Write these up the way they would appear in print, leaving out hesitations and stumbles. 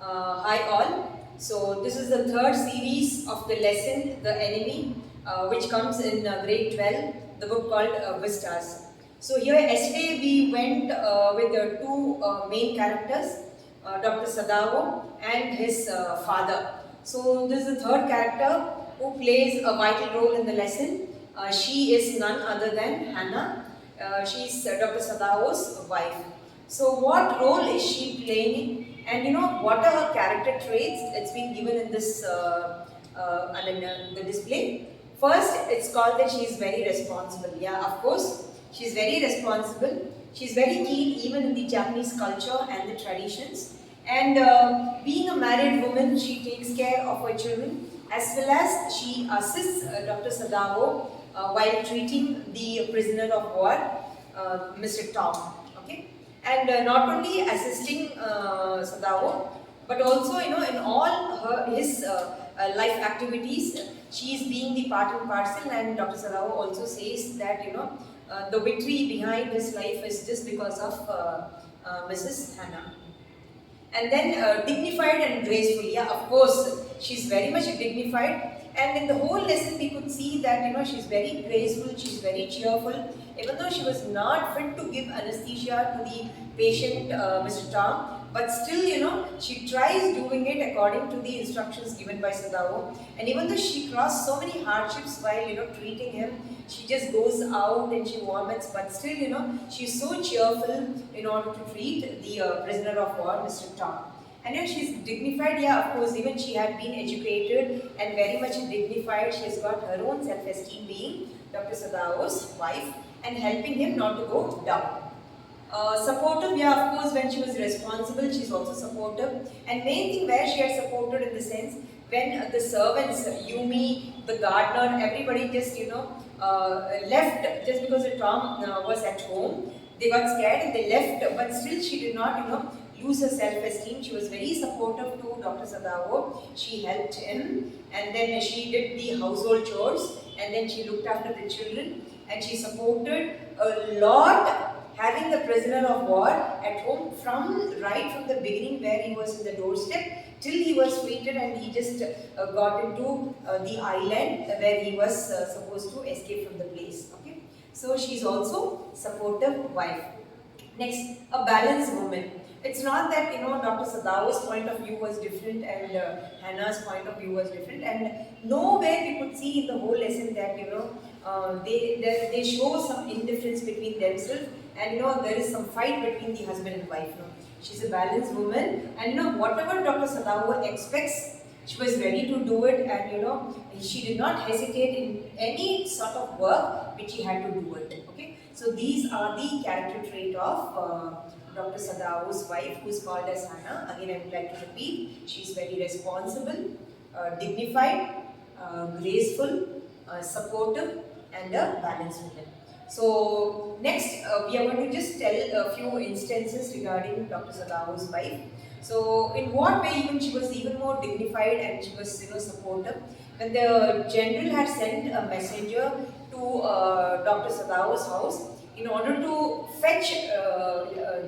Hi all. So this is the third series of the lesson, The Enemy, which comes in grade 12, the book called Vistas. So here yesterday we went with the two main characters, Dr. Sadavo and his father. So this is the third character who plays a vital role in the lesson. She is none other than Hannah. She's Dr. Sadavo's wife. So what role is she playing? And what are her character traits? It's been given in this the display. First, it's called that she is very responsible. Yeah, of course, she's very responsible. She's very keen even in the Japanese culture and the traditions. And being a married woman, she takes care of her children as well as she assists Dr. Sadavo while treating the prisoner of war, Mr. Tom. Okay, and not only assisting Sadavo, but also in all his life activities, she is being the part and parcel. And Dr. Sadavo also says that the victory behind his life is just because of Mrs. Hannah. And then dignified and graceful. Yeah, of course, she's very much dignified. And in the whole lesson, we could see that she's very graceful, she's very cheerful. Even though she was not fit to give anesthesia to the patient, Mr. Tom, but still, she tries doing it according to the instructions given by Sadavo. And even though she crossed so many hardships while, treating him, she just goes out and she vomits, but still, she's so cheerful in order to treat the prisoner of war, Mr. Tom. And she's dignified, yeah, of course, even she had been educated and very much dignified. She has got her own self-esteem being Dr. Sadavo's wife and helping him not to go down. Supportive, yeah, of course, when she was responsible, she's also supportive. And main thing where she had supported in the sense, when the servants, Yumi, the gardener, everybody just, left just because the Tom was at home. They got scared and they left, but still she did not, lose her self-esteem. She was very supportive to Dr. Sadavo. She helped him, and then she did the household chores, and then she looked after the children, and she supported a lot having the prisoner of war at home right from the beginning where he was in the doorstep till he was freed and he just got into the island where he was supposed to escape from the place. Okay, so she's also supportive wife. Next, a balanced woman. It's not that Dr. Sadavo's point of view was different and Hannah's point of view was different, and nowhere we could see in the whole lesson that they show some indifference between themselves, and there is some fight between the husband and wife. She's a balanced woman, and whatever Dr. Sadavo expects, she was ready to do it, and she did not hesitate in any sort of work which she had to do it. Okay, so these are the character trait of Dr. Sadavo's wife, who is called as Hannah. Again, I would like to repeat, she is very responsible, dignified, graceful, supportive, and a balanced woman. So next, we are going to just tell a few instances regarding Dr. Sadavo's wife. So in what way even she was even more dignified and she was supportive. When the general had sent a messenger to Dr. Sadavo's house in order to fetch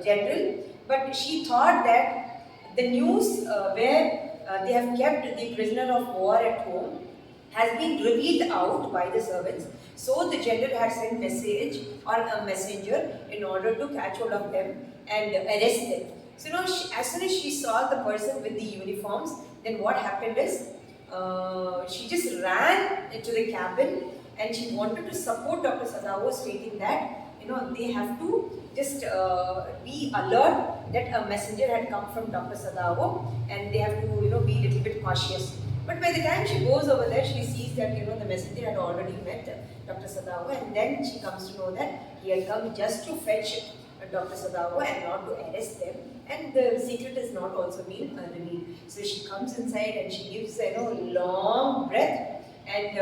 general, but she thought that the news where they have kept the prisoner of war at home has been revealed out by the servants. So the general had sent message or a messenger in order to catch hold of them and arrest them. So as soon as she saw the person with the uniforms, then what happened is she just ran into the cabin and she wanted to support Dr. Sadavo, stating that they have to just be alert that a messenger had come from Dr. Sadavo and they have to be a little bit cautious. But by the time she goes over there, she sees that the messenger had already met Dr. Sadavo, and then she comes to know that he had come just to fetch Dr. Sadavo and not to arrest them. And the secret is not also being revealed. So she comes inside and she gives long breath. And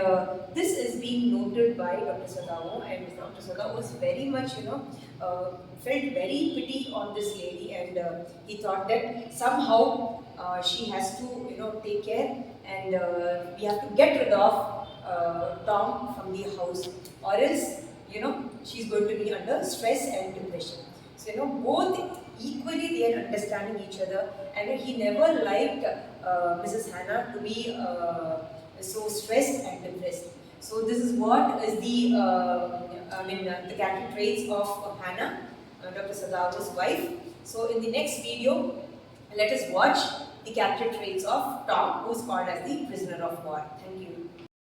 this is being noted by Dr. Sadavo, and Dr. Sadavo was very much, felt very pity on this lady, and he thought that somehow she has to, take care, and we have to get rid of Tom from the house, or else, she's going to be under stress and depression. So, both equally they are understanding each other, and he never liked Mrs. Hannah to be so stressed and depressed. So this is what is the the character traits of Hannah, Dr. Sadavo's wife. So in the next video, let us watch the character traits of Tom, who is called as the prisoner of war. Thank you.